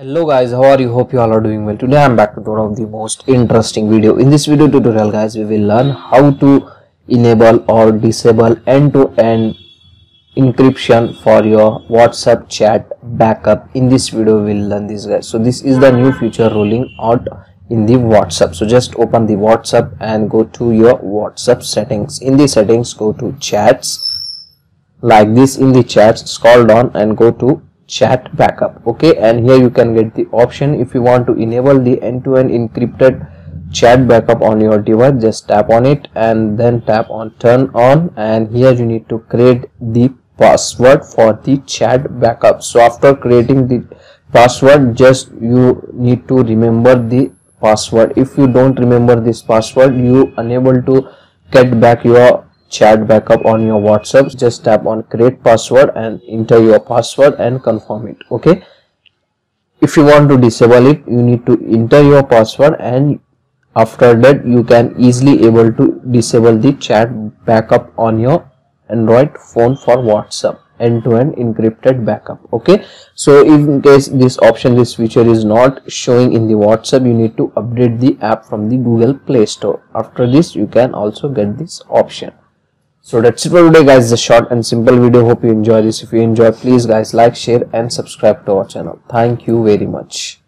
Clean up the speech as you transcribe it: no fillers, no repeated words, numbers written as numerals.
Hello guys, how are you? Hope you all are doing well. Today I'm back with one of the most interesting video. In this video tutorial guys, we will learn how to enable or disable end-to-end encryption for your WhatsApp chat backup. In this video we will learn this guys. So this is the new feature rolling out in the WhatsApp. So just open the WhatsApp and go to your WhatsApp settings. In the settings, go to chats. Like this, in the chats, scroll down and go to chat backup. Okay, and here you can get the option. If you want to enable the end-to-end encrypted chat backup on your device, just tap on it and then tap on turn on, and here you need to create the password for the chat backup. So after creating the password, just you need to remember the password. If you don't remember this password, you unable to get back your chat backup on your WhatsApp. Just tap on create password and enter your password and confirm it. Okay, if you want to disable it, you need to enter your password, and after that you can easily able to disable the chat backup on your Android phone for WhatsApp end-to-end encrypted backup. Okay, so in case this option, this feature is not showing in the WhatsApp, you need to update the app from the Google Play Store. After this you can also get this option. So that's it for today guys, a short and simple video. Hope you enjoy this. If you enjoy, please guys like, share and subscribe to our channel. Thank you very much.